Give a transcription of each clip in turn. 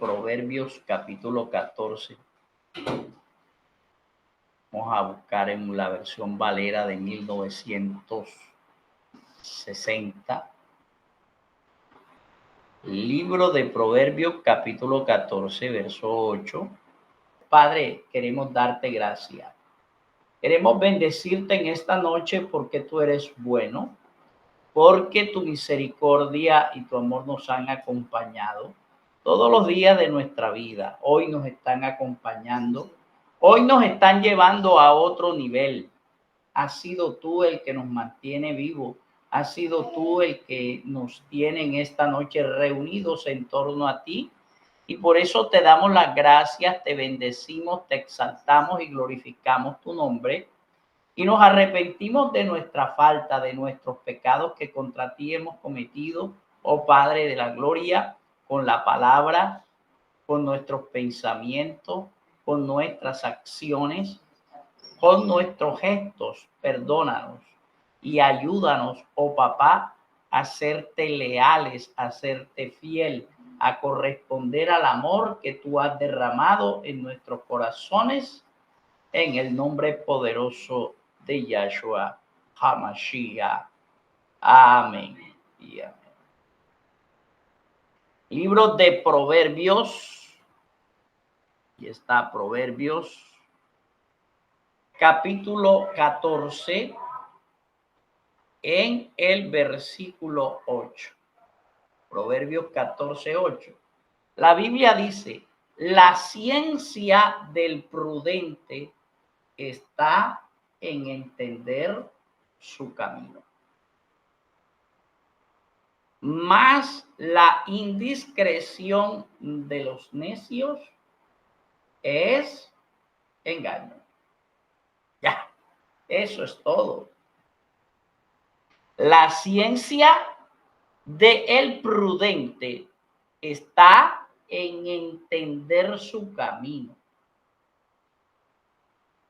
Proverbios capítulo 14. Vamos a buscar en la versión Valera de 1960. Libro de Proverbios capítulo 14, verso 8. Padre, queremos darte gracias. Queremos bendecirte en esta noche porque tú eres bueno, porque tu misericordia y tu amor nos han acompañado todos los días de nuestra vida. Hoy nos están acompañando, hoy nos están llevando a otro nivel. Has sido tú el que nos mantiene vivos, has sido tú el que nos tiene en esta noche reunidos en torno a ti. Y por eso te damos las gracias, te bendecimos, te exaltamos y glorificamos tu nombre. Y nos arrepentimos de nuestra falta, de nuestros pecados que contra ti hemos cometido, oh Padre de la gloria, con la palabra, con nuestros pensamientos, con nuestras acciones, con nuestros gestos. Perdónanos y ayúdanos, oh Papá, a serte leales, a serte fiel, a corresponder al amor que tú has derramado en nuestros corazones, en el nombre poderoso de Yahshua HaMashiach. Amén y amén. Libro de Proverbios. Y está Proverbios capítulo 14 en el versículo 8. Proverbios 14, 8. La Biblia dice: la ciencia del prudente está en entender su camino, mas la indiscreción de los necios es engaño. Ya, eso es todo. La ciencia del prudente está en entender su camino.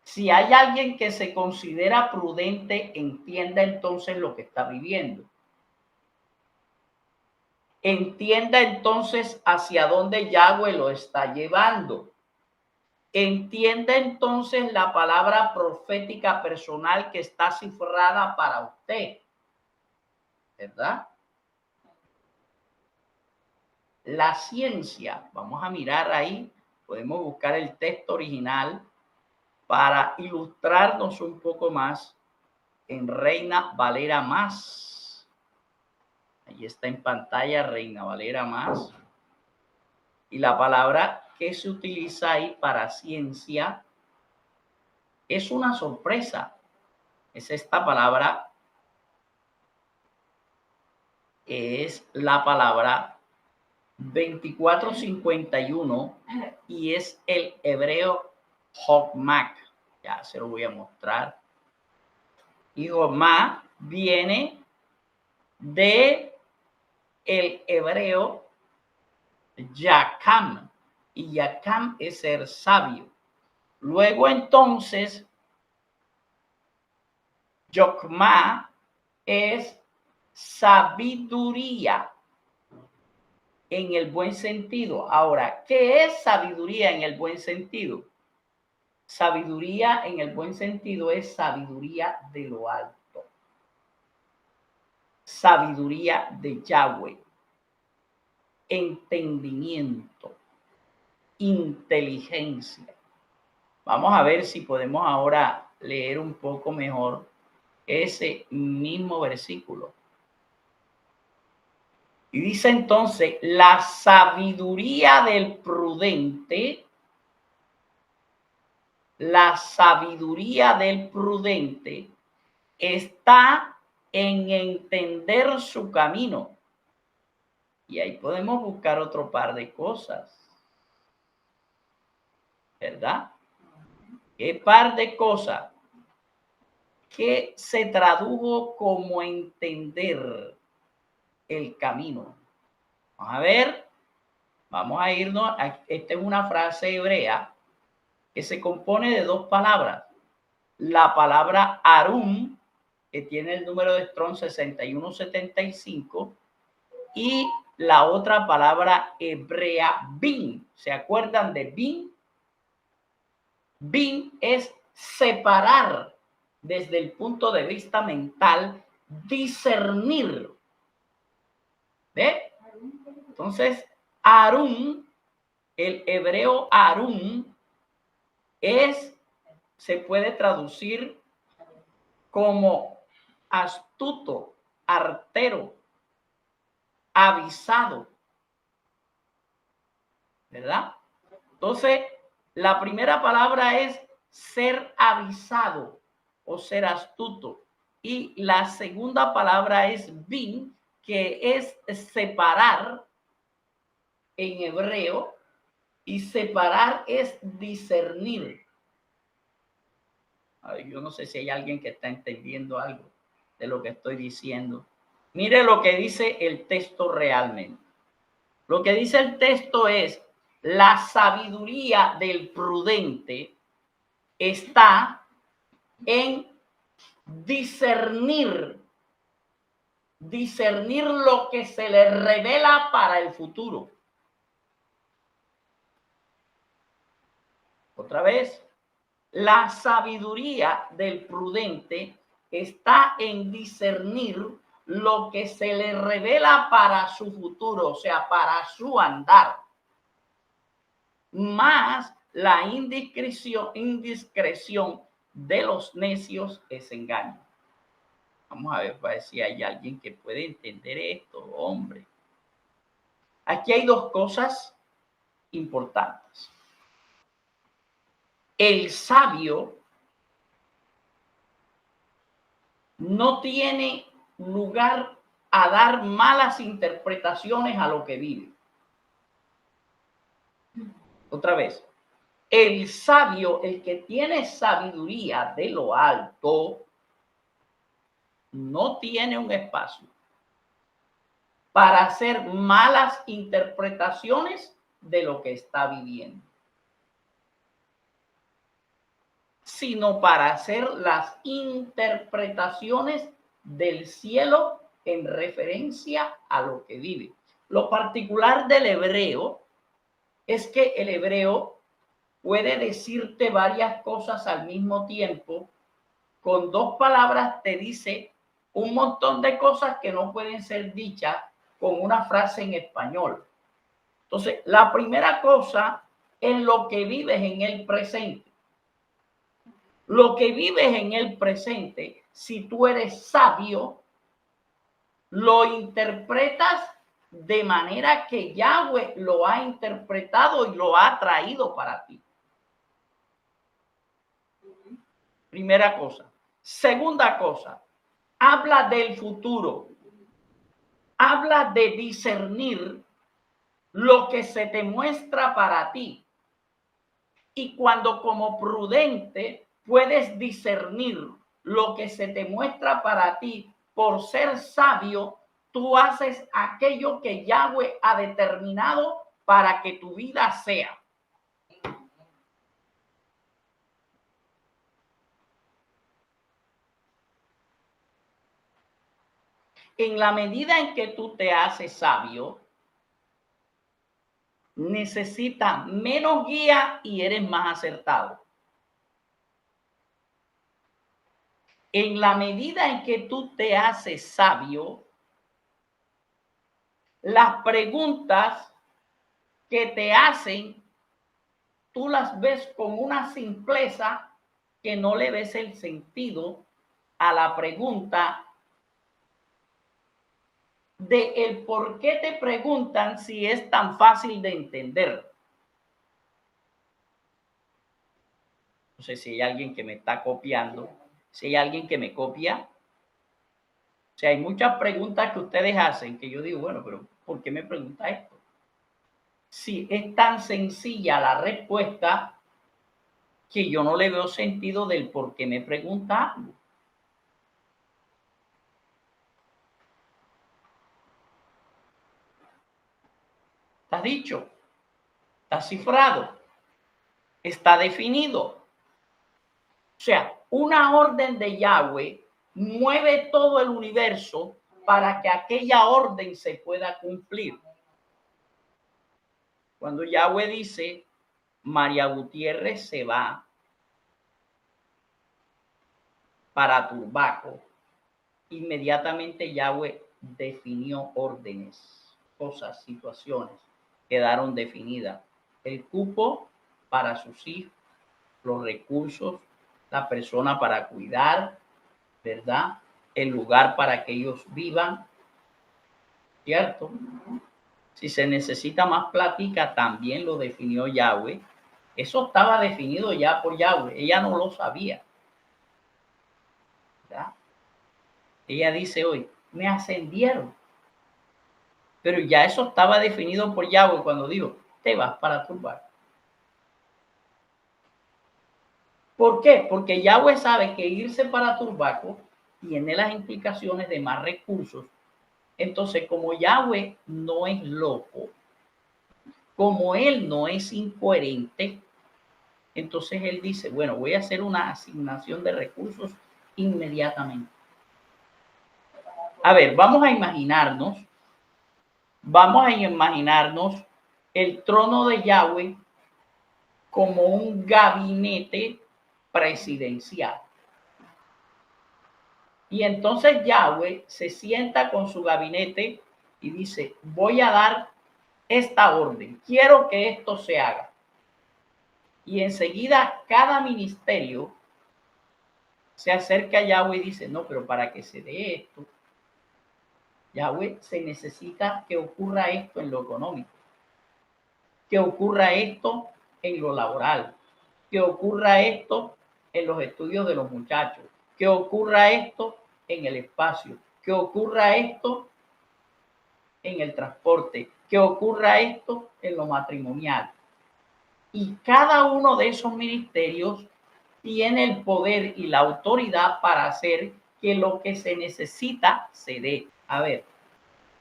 Si hay alguien que se considera prudente, entienda entonces lo que está viviendo. Entienda entonces hacia dónde Yahweh lo está llevando. Entienda entonces la palabra profética personal que está cifrada para usted, ¿verdad? La ciencia, vamos a mirar ahí, podemos buscar el texto original para ilustrarnos un poco más en Reina Valera Más. Ahí está en pantalla Reina Valera Más. Y la palabra que se utiliza ahí para ciencia es una sorpresa. Es esta palabra, es la palabra 2451 y es el hebreo Hokmak. Ya se lo voy a mostrar. Y Hokmak viene de el hebreo Yakam, y Yakam es ser sabio. Luego entonces Yokma es sabiduría en el buen sentido. Ahora, ¿qué es sabiduría en el buen sentido? Sabiduría en el buen sentido es sabiduría de lo alto. Sabiduría de Yahweh. Entendimiento. Inteligencia. Vamos a ver si podemos ahora leer un poco mejor ese mismo versículo. Y dice entonces: la sabiduría del prudente, la sabiduría del prudente está en entender su camino. Y ahí podemos buscar otro par de cosas, ¿verdad? ¿Qué par de cosas? Que se tradujo como entender el camino. Vamos a ver, vamos a irnos. Esta es una frase hebrea que se compone de dos palabras. La palabra Arum, que tiene el número de Strong 6175, y la otra palabra hebrea, bin. ¿Se acuerdan de bin? Bin es separar desde el punto de vista mental, discernir. ¿Ve? Entonces, Arum, el hebreo Arum, se puede traducir como astuto, artero, avisado, ¿verdad? Entonces, la primera palabra es ser avisado o ser astuto. Y la segunda palabra es bin, que es separar en hebreo, y separar es discernir. Ay, yo no sé si hay alguien que está entendiendo algo de lo que estoy diciendo. Mire lo que dice el texto realmente. Lo que dice el texto es: la sabiduría del prudente está en discernir lo que se le revela para el futuro. Otra vez, la sabiduría del prudente está en discernir lo que se le revela para su futuro, o sea, para su andar. Más la indiscreción de los necios es engaño. Vamos a ver para si hay alguien que puede entender esto, hombre. Aquí hay dos cosas importantes. El sabio no tiene lugar a dar malas interpretaciones a lo que vive. Otra vez, el sabio, el que tiene sabiduría de lo alto, no tiene un espacio para hacer malas interpretaciones de lo que está viviendo, sino para hacer las interpretaciones del cielo en referencia a lo que vive. Lo particular del hebreo es que el hebreo puede decirte varias cosas al mismo tiempo. Con dos palabras te dice un montón de cosas que no pueden ser dichas con una frase en español. Entonces, la primera cosa es lo que vives en el presente. Lo que vives en el presente, si tú eres sabio, lo interpretas de manera que Yahweh lo ha interpretado y lo ha traído para ti. Primera cosa. Segunda cosa, habla del futuro. Habla de discernir lo que se te muestra para ti. Y cuando como prudente puedes discernir lo que se te muestra para ti por ser sabio, tú haces aquello que Yahweh ha determinado para que tu vida sea. En la medida en que tú te haces sabio, necesitas menos guía y eres más acertado. En la medida en que tú te haces sabio, las preguntas que te hacen, tú las ves con una simpleza que no le ves el sentido a la pregunta de el por qué te preguntan si es tan fácil de entender. No sé si hay alguien que me está copiando, si hay alguien que me copia. O sea, hay muchas preguntas que ustedes hacen que yo digo, bueno, pero ¿por qué me pregunta esto? Si es tan sencilla la respuesta que yo no le veo sentido del por qué me pregunta algo. Está dicho, está cifrado, está definido. O sea, una orden de Yahweh mueve todo el universo para que aquella orden se pueda cumplir. Cuando Yahweh dice, María Gutiérrez se va para Turbaco, inmediatamente Yahweh definió órdenes, cosas, situaciones, quedaron definidas. El cupo para sus hijos, los recursos, la persona para cuidar, ¿verdad? El lugar para que ellos vivan, ¿cierto? Si se necesita más plática, también lo definió Yahweh. Eso estaba definido ya por Yahweh. Ella no lo sabía, ¿verdad? Ella dice hoy, me ascendieron. Pero ya eso estaba definido por Yahweh cuando dijo, te vas para Turbaco. ¿Por qué? Porque Yahweh sabe que irse para Turbaco tiene las implicaciones de más recursos. Entonces, como Yahweh no es loco, como él no es incoherente, entonces él dice, bueno, voy a hacer una asignación de recursos inmediatamente. A ver, vamos a imaginarnos el trono de Yahweh como un gabinete presidencial. Y entonces Yahweh se sienta con su gabinete y dice, voy a dar esta orden, quiero que esto se haga. Y enseguida cada ministerio se acerca a Yahweh y dice, no, pero para que se dé esto, Yahweh, se necesita que ocurra esto en lo económico, que ocurra esto en lo laboral, que ocurra esto en los estudios de los muchachos, que ocurra esto en el espacio, que ocurra esto en el transporte, que ocurra esto en lo matrimonial. Y cada uno de esos ministerios tiene el poder y la autoridad para hacer que lo que se necesita se dé. A ver,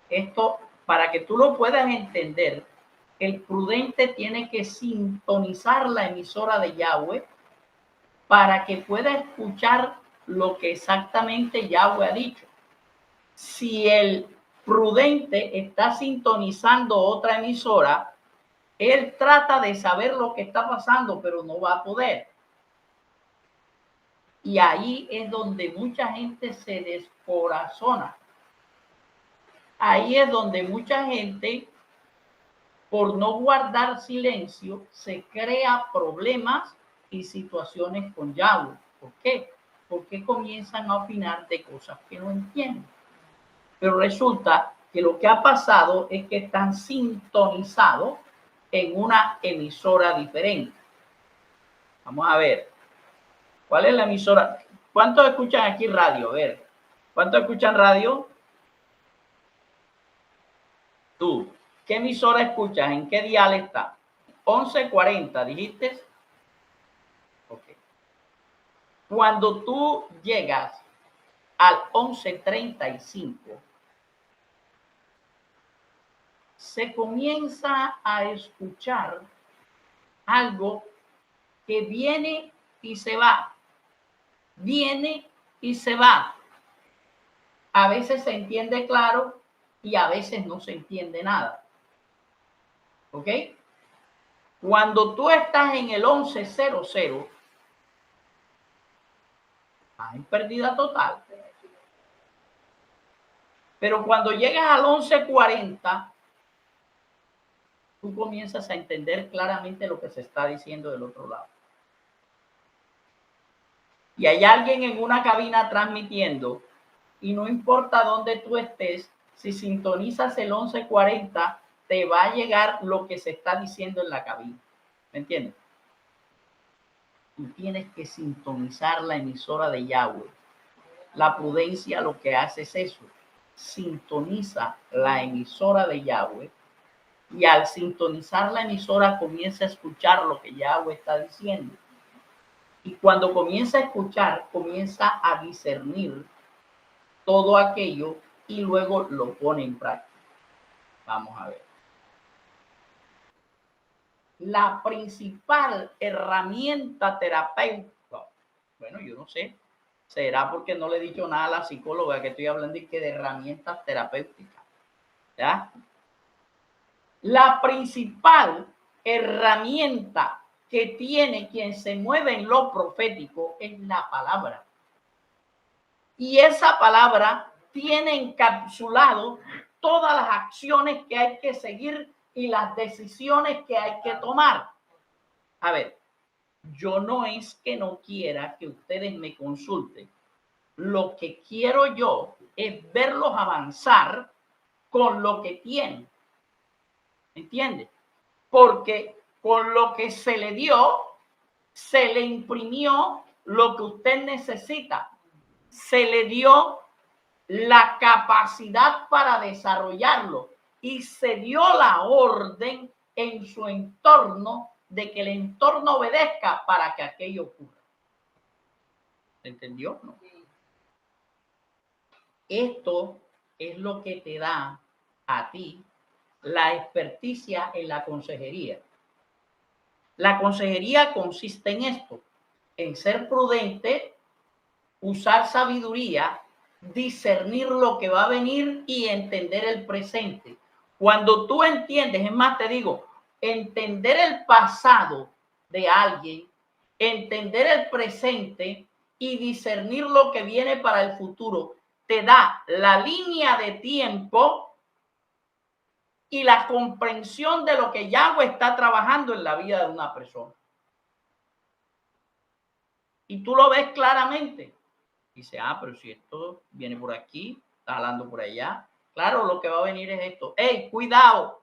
esto, para que tú lo puedas entender, el prudente tiene que sintonizar la emisora de Yahweh para que pueda escuchar lo que exactamente Yahweh ha dicho. Si el prudente está sintonizando otra emisora, él trata de saber lo que está pasando, pero no va a poder. Y ahí es donde mucha gente se descorazona. Ahí es donde mucha gente, por no guardar silencio, se crea problemas y situaciones con Yahweh. ¿Por qué? Porque comienzan a opinar de cosas que no entienden. Pero resulta que lo que ha pasado es que están sintonizados en una emisora diferente. Vamos a ver, ¿cuál es la emisora? ¿Cuántos escuchan aquí radio? A ver, ¿cuántos escuchan radio? Tú, ¿qué emisora escuchas? ¿En qué dial está? 1140, ¿dijiste? Ok. Cuando tú llegas al 1135, se comienza a escuchar algo que viene y se va, viene y se va. A veces se entiende claro y a veces no se entiende nada. ¿Ok? Cuando tú estás en el 1100, hay pérdida total. Pero cuando llegas al 1140, tú comienzas a entender claramente lo que se está diciendo del otro lado. Y hay alguien en una cabina transmitiendo, y no importa dónde tú estés, si sintonizas el 1140, te va a llegar lo que se está diciendo en la cabina. ¿Me entiendes? Tú tienes que sintonizar la emisora de Yahweh. La prudencia lo que hace es eso. Sintoniza la emisora de Yahweh y al sintonizar la emisora comienza a escuchar lo que Yahweh está diciendo. Y cuando comienza a escuchar, comienza a discernir todo aquello y luego lo pone en práctica. Vamos a ver. La principal herramienta terapéutica, bueno, yo no sé, será porque no le he dicho nada a la psicóloga que estoy hablando y que de herramientas terapéuticas, ¿ya? La principal herramienta que tiene quien se mueve en lo profético es la palabra. Y esa palabra tiene encapsulado todas las acciones que hay que seguir y las decisiones que hay que tomar. A ver, yo no es que no quiera que ustedes me consulten. Lo que quiero yo es verlos avanzar con lo que tienen. ¿Entiendes? Porque con lo que se le dio, se le imprimió lo que usted necesita. Se le dio la capacidad para desarrollarlo y se dio la orden en su entorno de que el entorno obedezca para que aquello ocurra. ¿Entendió? ¿No? Esto es lo que te da a ti la experticia en la consejería. La consejería consiste en esto, en ser prudente, usar sabiduría, discernir lo que va a venir y entender el presente. Cuando tú entiendes, es más, te digo, entender el pasado de alguien, entender el presente y discernir lo que viene para el futuro, te da la línea de tiempo y la comprensión de lo que Yahweh está trabajando en la vida de una persona. Y tú lo ves claramente. Dice, pero si esto viene por aquí, está hablando por allá. Claro, lo que va a venir es esto. ¡Ey, cuidado!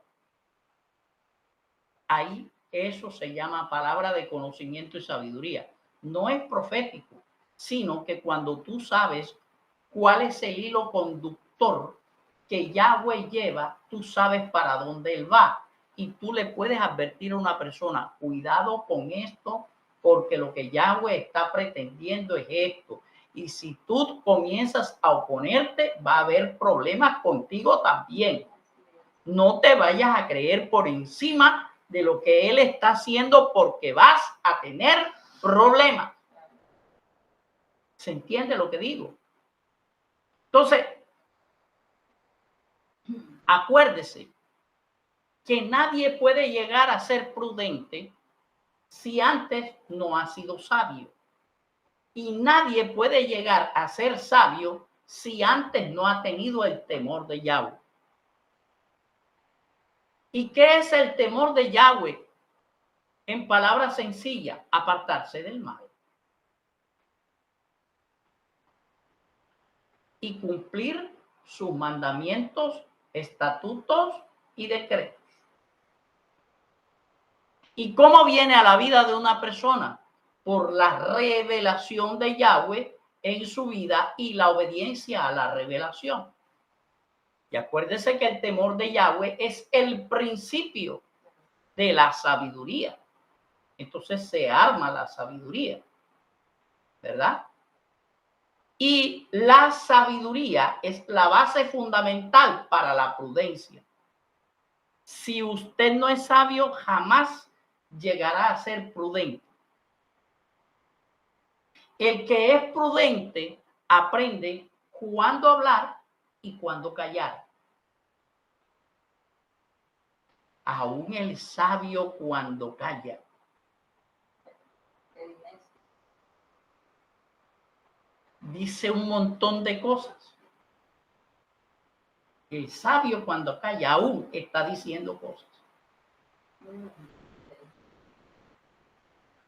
Ahí eso se llama palabra de conocimiento y sabiduría. No es profético, sino que cuando tú sabes cuál es el hilo conductor que Yahweh lleva, tú sabes para dónde él va. Y tú le puedes advertir a una persona, cuidado con esto, porque lo que Yahweh está pretendiendo es esto. Y si tú comienzas a oponerte, va a haber problemas contigo también. No te vayas a creer por encima de lo que él está haciendo porque vas a tener problemas. ¿Se entiende lo que digo? Entonces, acuérdese que nadie puede llegar a ser prudente si antes no ha sido sabio. Y nadie puede llegar a ser sabio si antes no ha tenido el temor de Yahweh. ¿Y qué es el temor de Yahweh? En palabras sencillas, apartarse del mal. Y cumplir sus mandamientos, estatutos y decretos. ¿Y cómo viene a la vida de una persona? Por la revelación de Yahweh en su vida y la obediencia a la revelación. Y acuérdese que el temor de Yahweh es el principio de la sabiduría. Entonces se arma la sabiduría, ¿verdad? Y la sabiduría es la base fundamental para la prudencia. Si usted no es sabio, jamás llegará a ser prudente. El que es prudente aprende cuándo hablar y cuándo callar. Aún el sabio cuando calla. Dice un montón de cosas. El sabio cuando calla aún está diciendo cosas.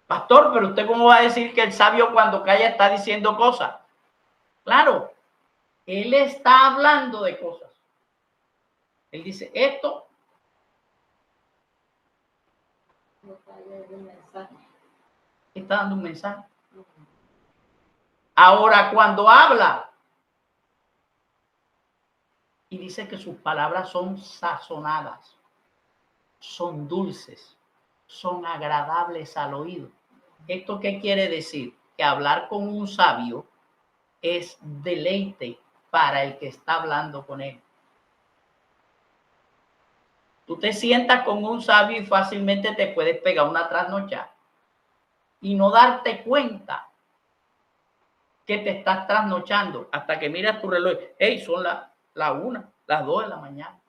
Pastor, pero usted cómo va a decir que el sabio cuando calla está diciendo cosas. Claro, él está hablando de cosas. Él dice, esto está dando un mensaje. Ahora, cuando habla y dice que sus palabras son sazonadas, son dulces, son agradables al oído. ¿Esto qué quiere decir? Que hablar con un sabio es deleite para el que está hablando con él. Tú te sientas con un sabio y fácilmente te puedes pegar una trasnochada y no darte cuenta que te estás trasnochando hasta que miras tu reloj. Hey, son las 1, las 2 de la mañana,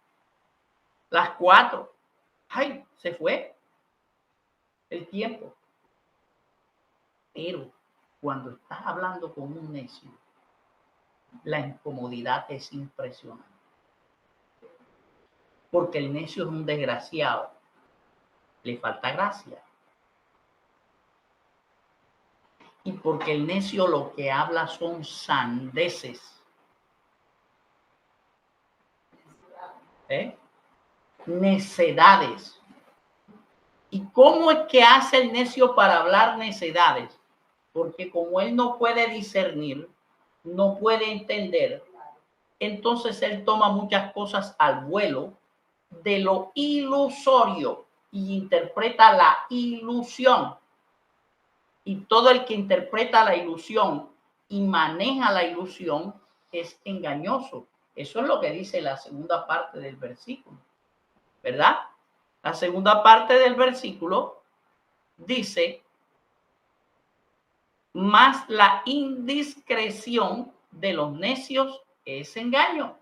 las 4. Ay, se fue el tiempo. Pero cuando estás hablando con un necio, la incomodidad es impresionante. Porque el necio es un desgraciado. Le falta gracia. Y porque el necio lo que habla son sandeces. Necedades. ¿Y cómo es que hace el necio para hablar necedades? Porque como él no puede discernir, no puede entender, entonces él toma muchas cosas al vuelo de lo ilusorio y interpreta la ilusión. Y todo el que interpreta la ilusión y maneja la ilusión es engañoso. Eso es lo que dice la segunda parte del versículo, ¿verdad? La segunda parte del versículo dice, más la indiscreción de los necios es engaño.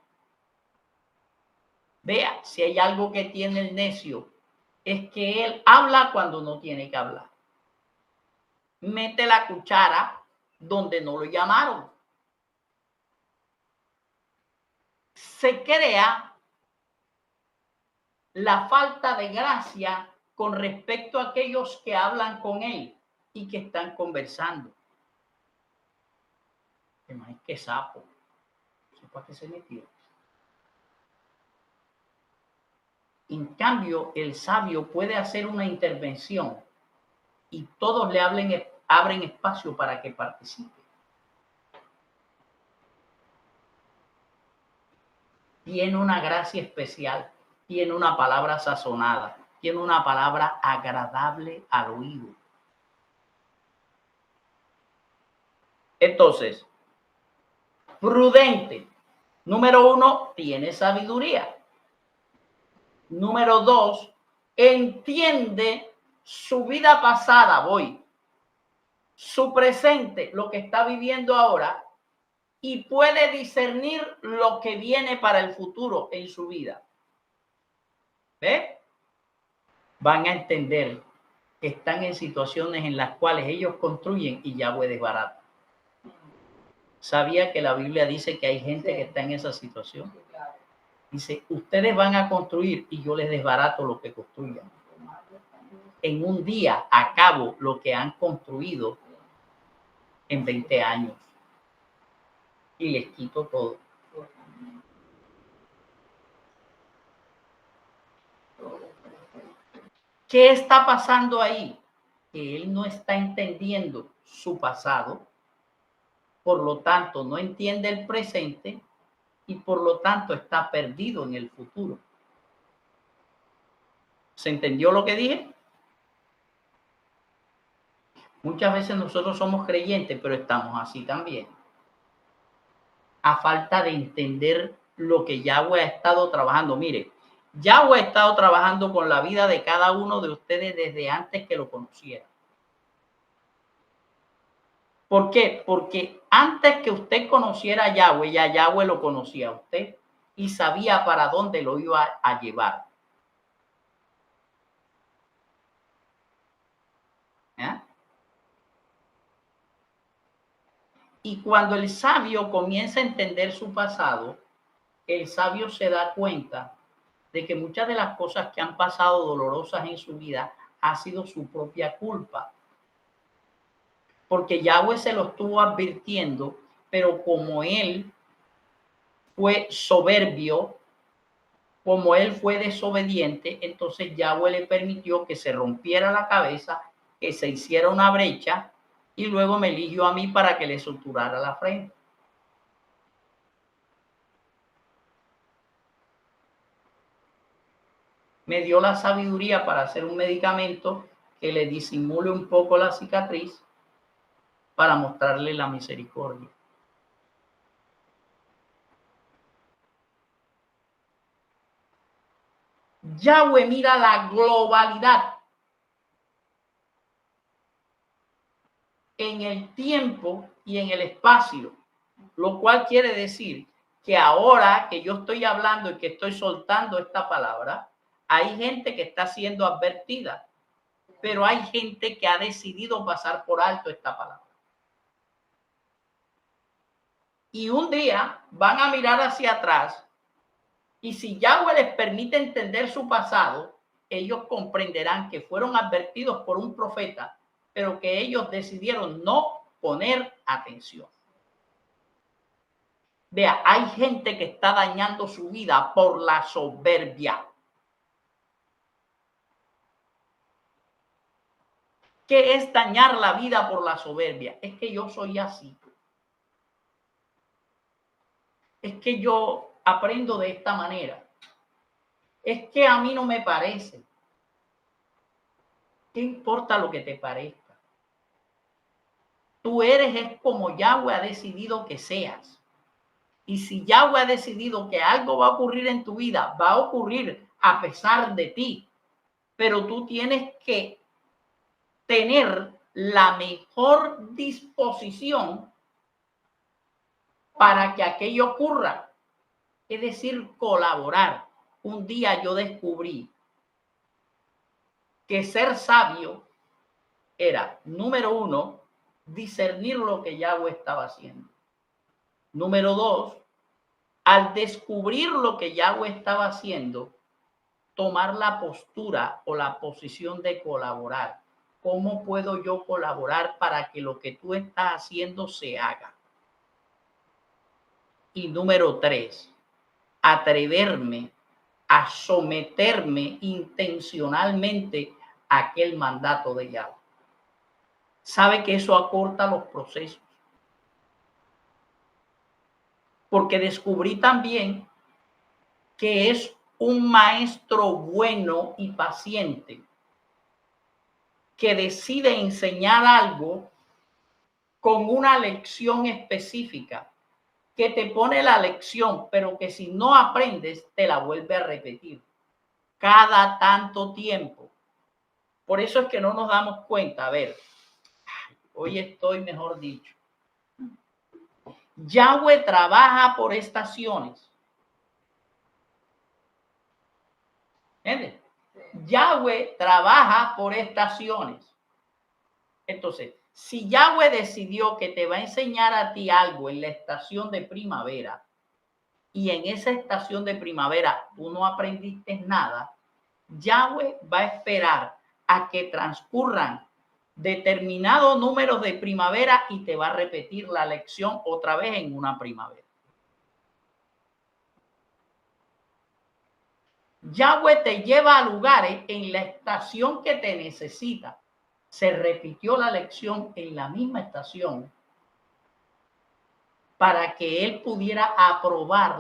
Vea, si hay algo que tiene el necio, es que él habla cuando no tiene que hablar. Mete la cuchara donde no lo llamaron. Se crea la falta de gracia con respecto a aquellos que hablan con él y que están conversando. Qué sapo. ¿Para qué se metió? En cambio, el sabio puede hacer una intervención y todos le abren espacio para que participe. Tiene una gracia especial, tiene una palabra sazonada, tiene una palabra agradable al oído. Entonces, prudente. Número 1, tiene sabiduría. Número 2, entiende su vida pasada, su presente, lo que está viviendo ahora, y puede discernir lo que viene para el futuro en su vida. ¿Ve? Van a entender que están en situaciones en las cuales ellos construyen y Yahweh desbarata. ¿Sabía que la Biblia dice que hay gente que está en esa situación? Dice, ustedes van a construir y yo les desbarato lo que construyan. En un día acabo lo que han construido en 20 años y les quito todo. ¿Qué está pasando ahí? Que él no está entendiendo su pasado, por lo tanto no entiende el presente y por lo tanto está perdido en el futuro. ¿Se entendió lo que dije? Muchas veces nosotros somos creyentes, pero estamos así también. A falta de entender lo que Yahweh ha estado trabajando. Mire, Yahweh ha estado trabajando con la vida de cada uno de ustedes desde antes que lo conociera. ¿Por qué? Porque antes que usted conociera a Yahweh, ya Yahweh lo conocía a usted y sabía para dónde lo iba a llevar. ¿Eh? Y cuando el sabio comienza a entender su pasado, el sabio se da cuenta de que muchas de las cosas que han pasado dolorosas en su vida ha sido su propia culpa. Porque Yahweh se lo estuvo advirtiendo, pero como él fue soberbio, como él fue desobediente, entonces Yahweh le permitió que se rompiera la cabeza, que se hiciera una brecha y luego me eligió a mí para que le suturara la frente. Me dio la sabiduría para hacer un medicamento que le disimule un poco la cicatriz para mostrarle la misericordia. Yahweh mira la globalidad en el tiempo y en el espacio, lo cual quiere decir que ahora que yo estoy hablando y que estoy soltando esta palabra, hay gente que está siendo advertida, pero hay gente que ha decidido pasar por alto esta palabra. Y un día van a mirar hacia atrás y si Yahweh les permite entender su pasado, ellos comprenderán que fueron advertidos por un profeta, pero que ellos decidieron no poner atención. Vea, hay gente que está dañando su vida por la soberbia. ¿Qué es dañar la vida por la soberbia? Es que yo soy así. Es que yo aprendo de esta manera. Es que a mí no me parece. ¿Qué importa lo que te parezca? Tú eres como Yahweh ha decidido que seas. Y si Yahweh ha decidido que algo va a ocurrir en tu vida, va a ocurrir a pesar de ti. Pero tú tienes que tener la mejor disposición para que aquello ocurra. Es decir, colaborar. Un día yo descubrí que ser sabio era, número uno, discernir lo que Yahweh estaba haciendo. Número dos, al descubrir lo que Yahweh estaba haciendo, tomar la postura o la posición de colaborar. ¿Cómo puedo yo colaborar para que lo que tú estás haciendo se haga? Y número tres, atreverme a someterme intencionalmente a aquel mandato de Yahweh. Sabe que eso acorta los procesos. Porque descubrí también que es un maestro bueno y paciente que decide enseñar algo con una lección específica, que te pone la lección, pero que si no aprendes, te la vuelve a repetir cada tanto tiempo. Por eso es que no nos damos cuenta. A ver, hoy estoy, mejor dicho. Yahweh trabaja por estaciones. ¿Entiendes? Yahweh trabaja por estaciones. Entonces, si Yahweh decidió que te va a enseñar a ti algo en la estación de primavera y en esa estación de primavera tú no aprendiste nada, Yahweh va a esperar a que transcurran determinados números de primavera y te va a repetir la lección otra vez en una primavera. Yahweh te lleva a lugares en la estación que te necesita. Se repitió la lección en la misma estación para que él pudiera aprobar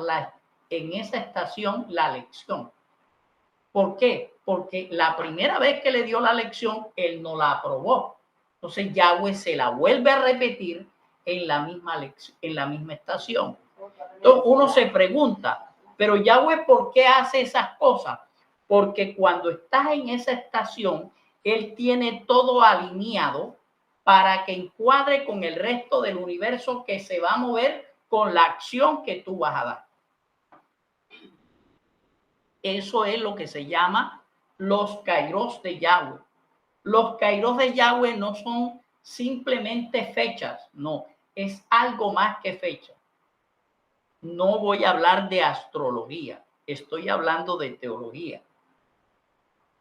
en esa estación la lección. ¿Por qué? Porque la primera vez que le dio la lección, él no la aprobó. Entonces Yahweh se la vuelve a repetir en la misma lección, en la misma estación. Entonces uno se pregunta, pero Yahweh, ¿por qué hace esas cosas? Porque cuando estás en esa estación, él tiene todo alineado para que encuadre con el resto del universo que se va a mover con la acción que tú vas a dar. Eso es lo que se llama los kairos de Yahweh. Los kairos de Yahweh no son simplemente fechas, no, es algo más que fecha. No voy a hablar de astrología, estoy hablando de teología.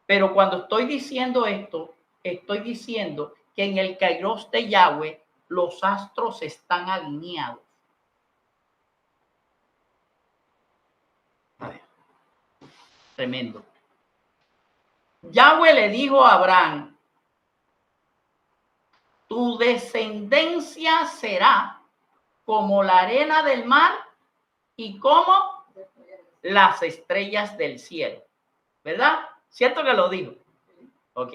Pero cuando estoy diciendo esto, estoy diciendo que en el kairos de Yahweh los astros están alineados. A ver, tremendo. Yahweh le dijo a Abraham, tu descendencia será como la arena del mar y como las estrellas del cielo. ¿Verdad? ¿Cierto que lo dijo? Ok.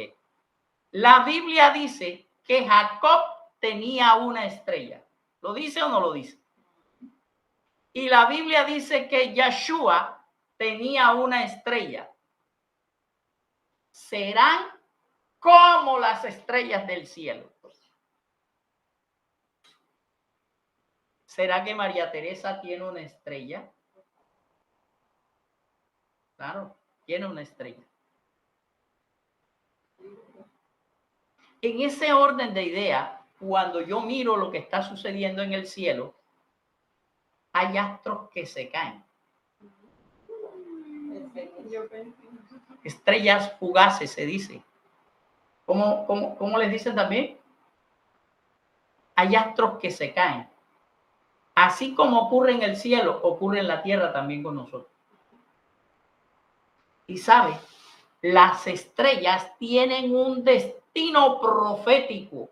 La Biblia dice que Jacob tenía una estrella. ¿Lo dice o no lo dice? Y la Biblia dice que Yeshua tenía una estrella. Serán como las estrellas del cielo. ¿Será que María Teresa tiene una estrella? Claro. ¿Quién es una estrella? En ese orden de ideas, cuando yo miro lo que está sucediendo en el cielo, hay astros que se caen. Estrellas fugaces se dice. ¿Cómo les dicen también? Hay astros que se caen. Así como ocurre en el cielo, ocurre en la tierra también con nosotros. Y sabe, las estrellas tienen un destino profético.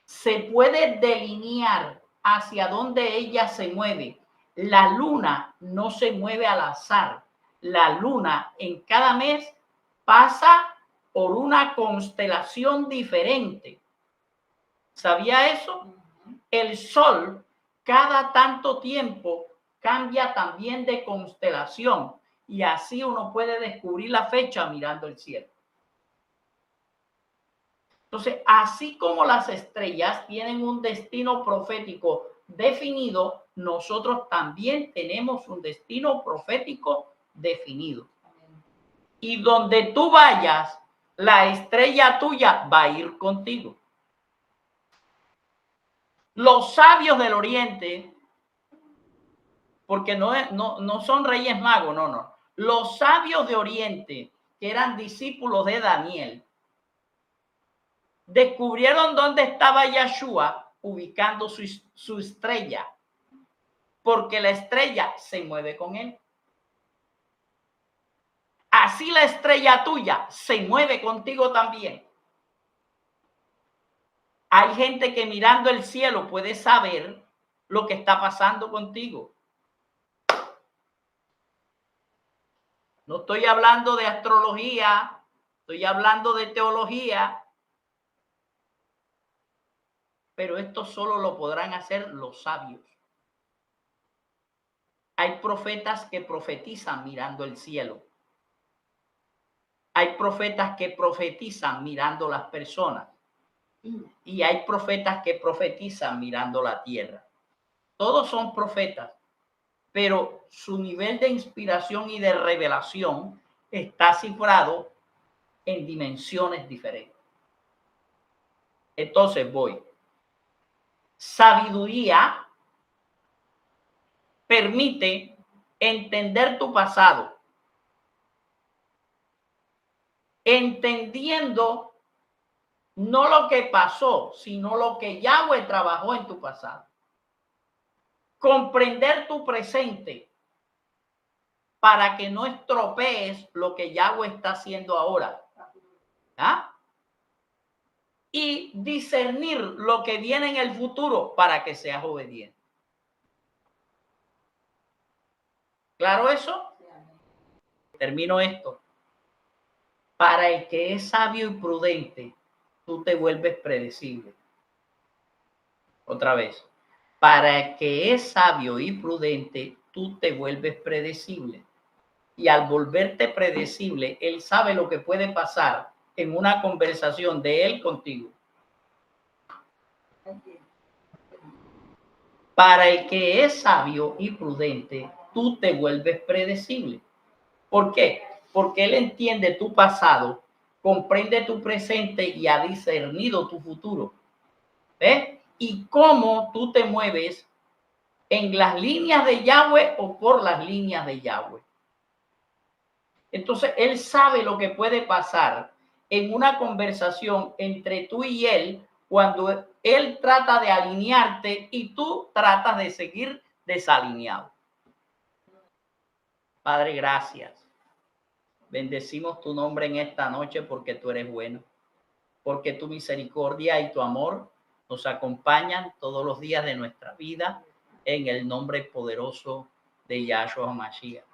Se puede delinear hacia dónde ella se mueve. La luna no se mueve al azar. La luna en cada mes pasa por una constelación diferente. ¿Sabía eso? El sol cada tanto tiempo cambia también de constelación y así uno puede descubrir la fecha mirando el cielo. Entonces, así como las estrellas tienen un destino profético definido, nosotros también tenemos un destino profético definido. Y donde tú vayas, la estrella tuya va a ir contigo. Los sabios del Oriente, porque no son reyes magos, no. Los sabios de Oriente, que eran discípulos de Daniel, descubrieron dónde estaba Yahshua ubicando su estrella, porque la estrella se mueve con él. Así la estrella tuya se mueve contigo también. Hay gente que mirando el cielo puede saber lo que está pasando contigo. No estoy hablando de astrología, estoy hablando de teología. Pero esto solo lo podrán hacer los sabios. Hay profetas que profetizan mirando el cielo. Hay profetas que profetizan mirando las personas. Y hay profetas que profetizan mirando la tierra. Todos son profetas, pero su nivel de inspiración y de revelación está cifrado en dimensiones diferentes. Entonces voy. Sabiduría permite entender tu pasado, entendiendo no lo que pasó, sino lo que Yahweh trabajó en tu pasado. Comprender tu presente para que no estropees lo que Yahweh está haciendo ahora. ¿Ah? Y discernir lo que viene en el futuro para que seas obediente. ¿Claro eso? Termino esto. Para el que es sabio y prudente, tú te vuelves predecible. Otra vez. Para el que es sabio y prudente, tú te vuelves predecible. Y al volverte predecible, él sabe lo que puede pasar en una conversación de él contigo. Para el que es sabio y prudente, tú te vuelves predecible. ¿Por qué? Porque él entiende tu pasado, comprende tu presente y ha discernido tu futuro. ¿Ves? Y cómo tú te mueves en las líneas de Yahweh o por las líneas de Yahweh. Entonces, él sabe lo que puede pasar en una conversación entre tú y él cuando él trata de alinearte y tú tratas de seguir desalineado. Padre, gracias. Bendecimos tu nombre en esta noche porque tú eres bueno, porque tu misericordia y tu amor nos acompañan todos los días de nuestra vida en el nombre poderoso de Yahshua Mashiach.